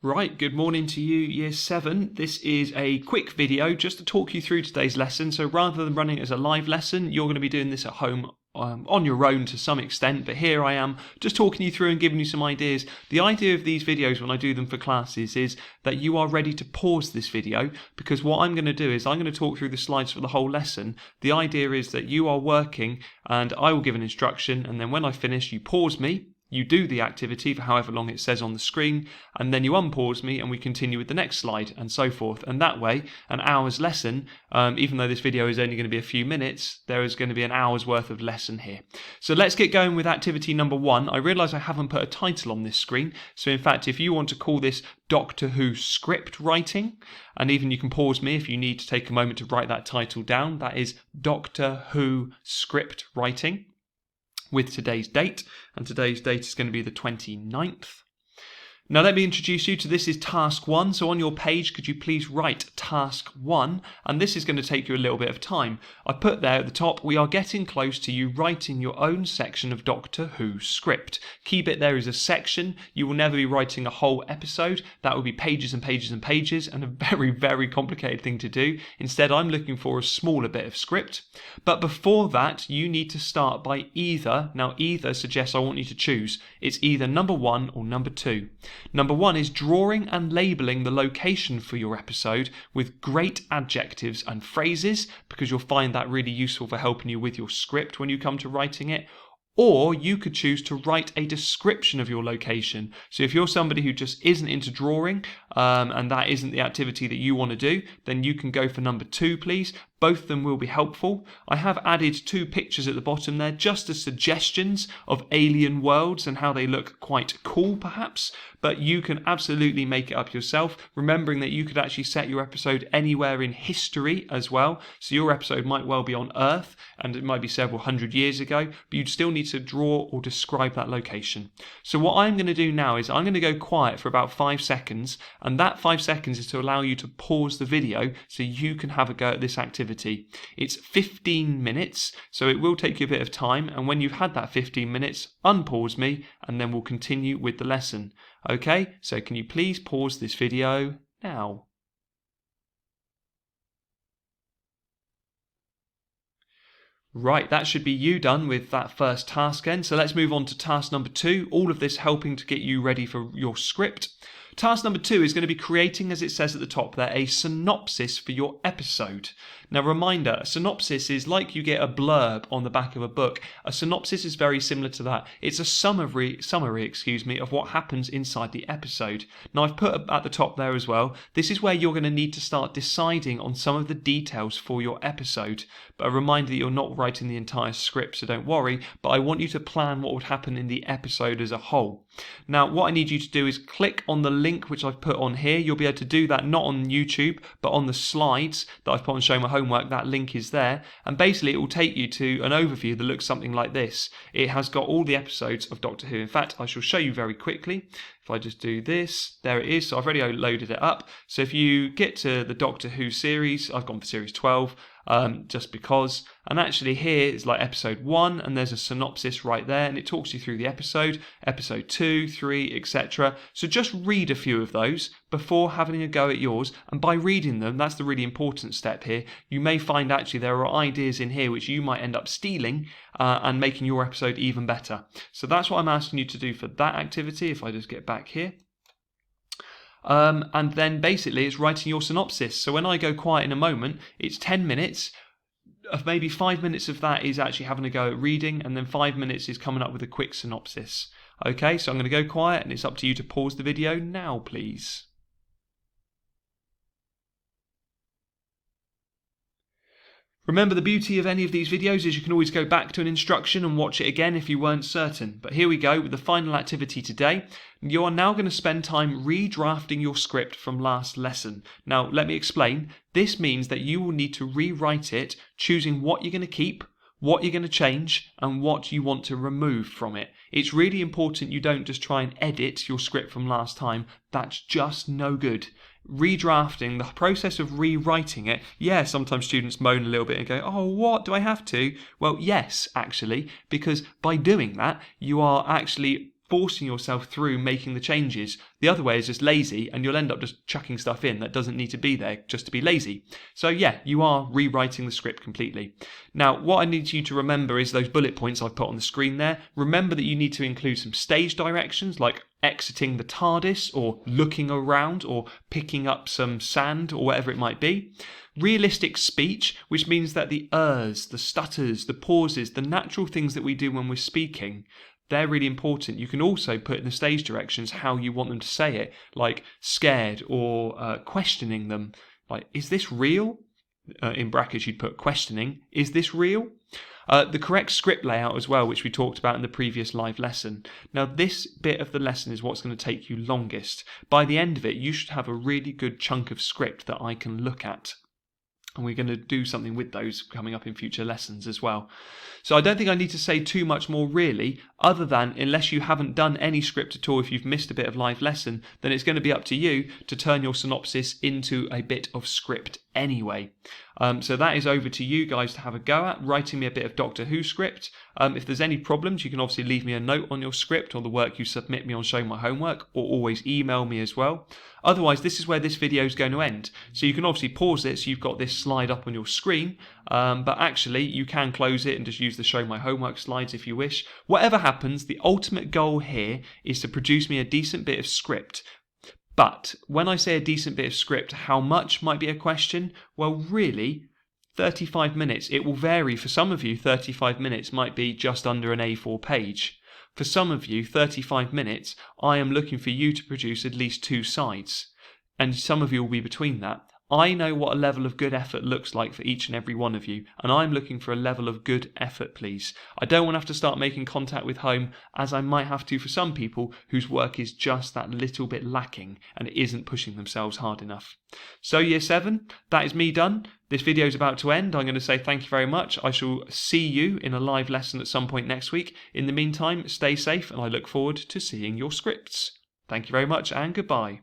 Right, good morning to you, Year 7. This is a quick video just to talk you through today's lesson. So rather than running it as a live lesson, you're going to be doing this at home on your own to some extent. But here I am just talking you through and giving you some ideas. The idea of these videos when I do them for classes is that you are ready to pause this video, because what I'm going to do is I'm going to talk through the slides for the whole lesson. The idea is that you are working and I will give an instruction, and then when I finish, you pause me. You do the activity for however long it says on the screen, and then you unpause me and we continue with the next slide and so forth. And that way, an hour's lesson, even though this video is only going to be a few minutes, there is going to be an hour's worth of lesson here. So let's get going with activity number 1. I realise I haven't put a title on this screen. So in fact, if you want to call this Doctor Who script writing, and even you can pause me if you need to take a moment to write that title down, that is Doctor Who script writing, with today's date, and today's date is going to be the 29th. Now let me introduce you to this is task 1. So on your page, could you please write task 1? And this is going to take you a little bit of time. I put there at the top, we are getting close to you writing your own section of Doctor Who script. Key bit there is a section. You will never be writing a whole episode. That would be pages and pages and pages, and a very, very complicated thing to do. Instead, I'm looking for a smaller bit of script. But before that, you need to start by either. Now either suggests I want you to choose. It's either number 1 or number 2. Number 1 is drawing and labelling the location for your episode with great adjectives and phrases, because you'll find that really useful for helping you with your script when you come to writing it. Or you could choose to write a description of your location. So if you're somebody who just isn't into drawing and that isn't the activity that you want to do, then you can go for number 2, please. Both of them will be helpful. I have added 2 pictures at the bottom there just as suggestions of alien worlds and how they look quite cool perhaps, but you can absolutely make it up yourself, remembering that you could actually set your episode anywhere in history as well. So your episode might well be on Earth and it might be several hundred years ago, but you'd still need to draw or describe that location. So what I'm going to do now is I'm going to go quiet for about 5 seconds, and that 5 seconds is to allow you to pause the video so you can have a go at this activity. It's 15 minutes, so it will take you a bit of time, and when you've had that 15 minutes, unpause me and then we'll continue with the lesson. Okay, so can you please pause this video now? Right, that should be you done with that first task then. So let's move on to task number 2, all of this helping to get you ready for your script. Task number 2 is going to be creating, as it says at the top there, a synopsis for your episode. Now reminder, a synopsis is like you get a blurb on the back of a book. A synopsis is very similar to that. It's a summary, of what happens inside the episode. Now I've put at the top there as well, this is where you're going to need to start deciding on some of the details for your episode. But a reminder that you're not writing the entire script, so don't worry, but I want you to plan what would happen in the episode as a whole. Now what I need you to do is click on the link which I've put on here. You'll be able to do that not on YouTube but on the slides that I've put on Show My Homework. That link is there, and basically it will take you to an overview that looks something like this. It has got all the episodes of Doctor Who. In fact, I shall show you very quickly. If I just do this, there it is. So I've already loaded it up. So if you get to the Doctor Who series, I've gone for series 12 just because, and actually here is like episode 1 and there's a synopsis right there and it talks you through the episode 2, 3, etc. So just read a few of those before having a go at yours, and by reading them, that's the really important step here, you may find actually there are ideas in here which you might end up stealing and making your episode even better. So that's what I'm asking you to do for that activity. If I just get back here. And then basically it's writing your synopsis. So when I go quiet in a moment, it's 10 minutes. Maybe 5 minutes of that is actually having a go at reading, and then 5 minutes is coming up with a quick synopsis. Okay, so I'm going to go quiet and it's up to you to pause the video now, please. Remember, the beauty of any of these videos is you can always go back to an instruction and watch it again if you weren't certain. But here we go with the final activity today. You are now going to spend time redrafting your script from last lesson. Now, let me explain. This means that you will need to rewrite it, choosing what you're going to keep, what you're going to change, and what you want to remove from it. It's really important you don't just try and edit your script from last time. That's just no good. Redrafting, the process of rewriting it, yeah, sometimes students moan a little bit and go, oh, what, do I have to? Well, yes, actually, because by doing that, you are actually forcing yourself through making the changes. The other way is just lazy, and you'll end up just chucking stuff in that doesn't need to be there just to be lazy. So yeah, you are rewriting the script completely. Now, what I need you to remember is those bullet points I've put on the screen there. Remember that you need to include some stage directions, like exiting the TARDIS, or looking around, or picking up some sand, or whatever it might be. Realistic speech, which means that the ers, the stutters, the pauses, the natural things that we do when we're speaking, they're really important. You can also put in the stage directions how you want them to say it, like scared or questioning them. Like, is this real? In brackets, you'd put questioning. Is this real? The correct script layout as well, which we talked about in the previous live lesson. Now, this bit of the lesson is what's going to take you longest. By the end of it, you should have a really good chunk of script that I can look at. And we're going to do something with those coming up in future lessons as well. So I don't think I need to say too much more really, other than unless you haven't done any script at all, if you've missed a bit of live lesson, then it's going to be up to you to turn your synopsis into a bit of script anyway. So that is over to you guys to have a go at, writing me a bit of Doctor Who script. If there's any problems, you can obviously leave me a note on your script or the work you submit me on Showing My Homework, or always email me as well. Otherwise, this is where this video is going to end. So you can obviously pause it so you've got this slide up on your screen, but actually you can close it and just use the Show My Homework slides if you wish. Whatever happens, the ultimate goal here is to produce me a decent bit of script. But when I say a decent bit of script, how much might be a question? Well, really, 35 minutes. It will vary. For some of you, 35 minutes might be just under an A4 page. For some of you, 35 minutes, I am looking for you to produce at least 2 sides. And some of you will be between that. I know what a level of good effort looks like for each and every one of you, and I'm looking for a level of good effort, please. I don't want to have to start making contact with home, as I might have to for some people whose work is just that little bit lacking and isn't pushing themselves hard enough. So Year 7, that is me done. This video is about to end. I'm going to say thank you very much. I shall see you in a live lesson at some point next week. In the meantime, stay safe, and I look forward to seeing your scripts. Thank you very much, and goodbye.